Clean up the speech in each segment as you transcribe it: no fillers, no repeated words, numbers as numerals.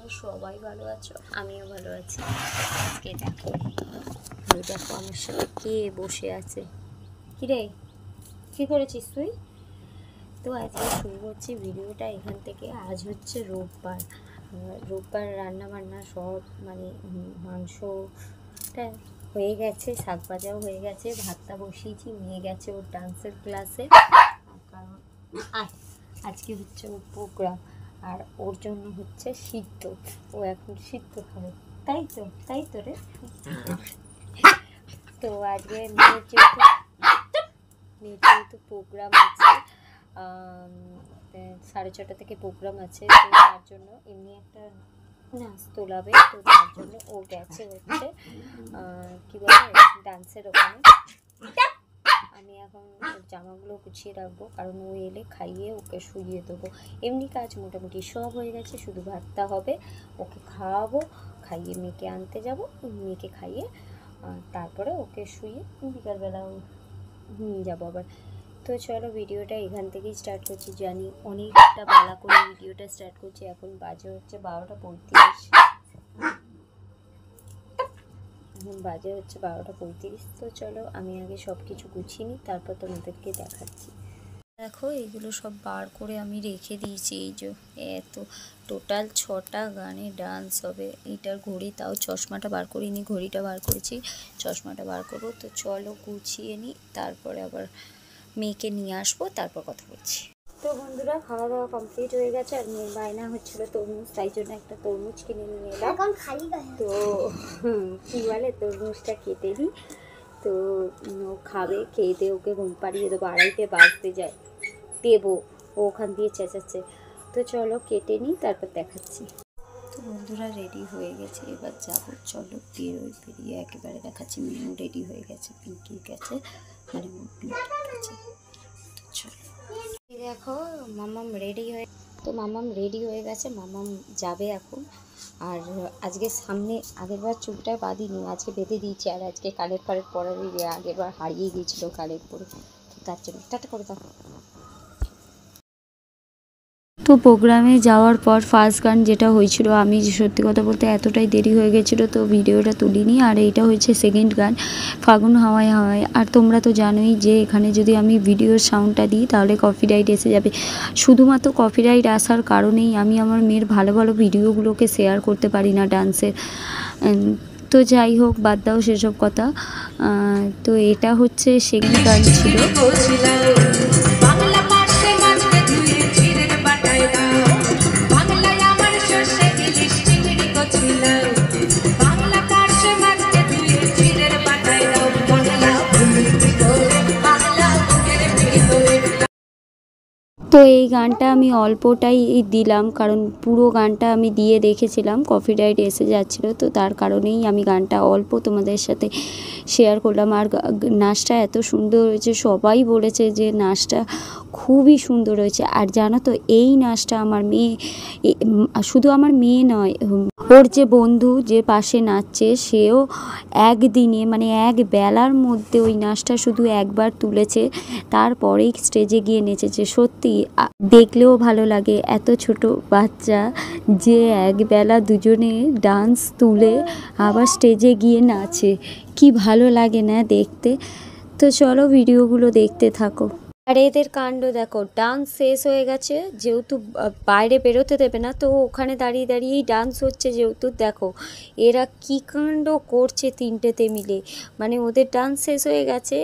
তোমরা সবাই ভালো আছো, আমিও ভালো আছি। আজকে দেখো আমার সাথে কে বসে আছে। কিরে, কী করেছিস তুই? তো আজকে শুরু করছি ভিডিওটা এখান থেকে। আজ হচ্ছে রোববার রান্নাবান্না সব মানে মাংসটা হয়ে গেছে, শাক ভাজাও হয়ে গেছে, ভাতটা বসিয়েছি, মেয়ে গেছে ওর ডান্সের ক্লাসে, কারণ আজকে হচ্ছে ওর প্রোগ্রাম। আর ওর জন্য হচ্ছে সিদ্ধ, ও এখন সিদ্ধ খাবে, তাই তো রে। তো আজকে মেয়ের যেহেতু প্রোগ্রাম আছে, 6:30 থেকে প্রোগ্রাম আছে, তো তার জন্য এমনি একটা নাচ তোলাবে, তো তার জন্য ও গেছে হচ্ছে কী বলে ডান্সের ওখানে। আমি এখন ওর জামাগুলো গুছিয়ে রাখবো, কারণ ও এলে খাইয়ে ওকে শুইয়ে দেবো। এমনি কাজ মোটামুটি সব হয়ে গেছে, শুধু ভাতটা হবে, ওকে খাওয়াবো, খাইয়ে মেয়েকে আনতে যাব, মেয়েকে খাইয়ে তারপরে ওকে শুইয়ে বিকালবেলা নিয়ে যাবো আবার। তো চলো ভিডিওটা এখান থেকেই স্টার্ট করছি। জানি অনেকটা বেলা করে ভিডিওটা স্টার্ট করছি, এখন বাজে হচ্ছে 12:35। বাজে হচ্ছে 12:35। তো চলো আমি আগে সব কিছু গুছিয়ে নিই, তারপর তোমাদেরকে দেখাচ্ছি। দেখো এইগুলো সব বার করে আমি রেখে দিয়েছি। এই যে এত টোটাল 6টা গানে ডান্স হবে। এইটার ঘড়ি, তাও চশমাটা বার করিনি, ঘড়িটা বার করেছি, চশমাটা বার করবো। তো চলো গুছিয়ে নিই, তারপরে আবার মেয়েকে নিয়ে আসবো, তারপর কথা বলছি। তো বন্ধুরা, খাওয়া দাওয়া কমপ্লিট হয়ে গেছে, আর মেয়ের বায়না হচ্ছিলো তরমুজ, তাই জন্য একটা তরমুজ কিনে নিয়ে এলাম। তো কী বলে, তরমুজটা কেটে দিই, তো ও খাবে, খেয়ে দিয়ে ওকে ঘুম পাড়িয়ে দেবো, 2:30 বাজতে যায় দেবো, ও ওখান দিয়ে চেঁচাচ্ছে। তো চলো কেটে নিই, তারপর দেখাচ্ছি। তো বন্ধুরা রেডি হয়ে গেছে, এবার যাবো, চলো বেরিয়ে একেবারে দেখাচ্ছি। মেনু রেডি হয়ে গেছে, পিঙ্কির গেছে, মানে পিঙ্কির গেছে। তো চলো দেখো মাম্মাম রেডি হয়ে গেছে, মাম্মাম যাবে এখন। আর আজকে সামনে আগেরবার চুলটা বাঁধিনি, আজকে বেঁধে দিয়েছি। আর আজকে কানের পরার আগেরবার হারিয়ে গিয়েছিলো কানের পরে, তার জন্য টাটা করে দাও। তো প্রোগ্রামে যাওয়ার পর ফার্স্ট গান যেটা হয়েছিল, আমি সত্যি কথা বলতে এতটাই দেরি হয়ে গেছিলো, তো ভিডিওটা তুলিনি। আর এইটা হচ্ছে সেকেন্ড গান, ফাগুন হাওয়ায় হাওয়ায়। আর তোমরা তো জানোই যে এখানে যদি আমি ভিডিওর সাউন্ডটা দিই তাহলে কপিরাইট এসে যাবে। শুধুমাত্র কপিরাইট আসার কারণেই আমি আমার মেয়ের ভালো ভালো ভিডিওগুলোকে শেয়ার করতে পারি না ডান্সের। তো যাই হোক, বাদ দাও সেসব কথা। তো এটা হচ্ছে সেকেন্ড গান ছিল। তো এই গানটা আমি অল্পটাই দিলাম, কারণ পুরো গানটা আমি দিয়ে রেখেছিলাম, কপিরাইট এসে যাচ্ছিলো, তো তার কারণেই আমি গানটা অল্প তোমাদের সাথে শেয়ার করলাম। আর নাচটা এত সুন্দর হয়েছে, সবাই বলেছে যে নাচটা খুবই সুন্দর হয়েছে। আর জানো তো, এই নাচটা আমার মেয়ে, শুধু আমার মেয়ে নয়, ওর যে বন্ধু যে পাশে নাচছে, সেও একদিনে মানে এক বেলার মধ্যে ওই নাচটা শুধু একবার তুলেছে, তারপরেই স্টেজে গিয়ে নেচেছে। সত্যি দেখলেও ভালো লাগে, এত ছোট বাচ্চা যে একবেলা দুজনে ডান্স তুলে আবার স্টেজে গিয়ে নাচে, কি ভালো লাগে না দেখতে। তো চলো ভিডিওগুলো দেখতে থাকো। আর এদের কাণ্ড দেখো, ডান্স শেষ হয়ে গেছে, যেহেতু বাইরে বেরোতে দেবে না, তো ওখানে দাঁড়িয়ে দাঁড়িয়েই ডান্স হচ্ছে। যেহেতু দেখো এরা কি কাণ্ড করছে তিনটেতে মিলে, মানে ওদের ডান্স শেষ হয়ে গেছে।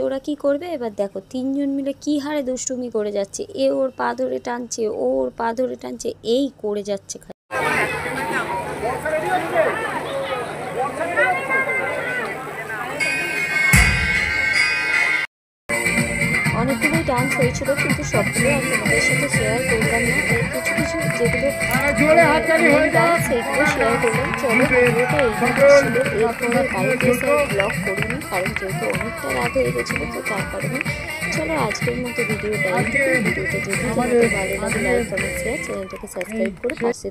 ওরা কি করবে এবার দেখো, তিনজন মিলে কি হারে দুষ্টুমি করে যাচ্ছে। এ ওর পা ধরে টানছে, ও ওর পা ধরে টানছে, এই করে যাচ্ছে। অনেকগুলোই ডান্স হয়েছিল, কিন্তু সবগুলো আমি তোমাদের সাথে শেয়ার করলাম না। কিছু কিছু যেগুলো ডান্স সেইগুলো শেয়ার করলাম। চলো ভিডিওটা এইখানে ছিল, এরপরে বাড়িতে এসে ব্লগ করিনি, কারণ যেহেতু অনেকটা রাত হয়ে গেছিলো, তো তার কারণে। চলো আজকের মতো ভিডিওটা যদি তোমাদের ভালো লাগে, লাইক কমেন্ট শেয়ার, চ্যানেলটাকে সাবস্ক্রাইব করে পাশে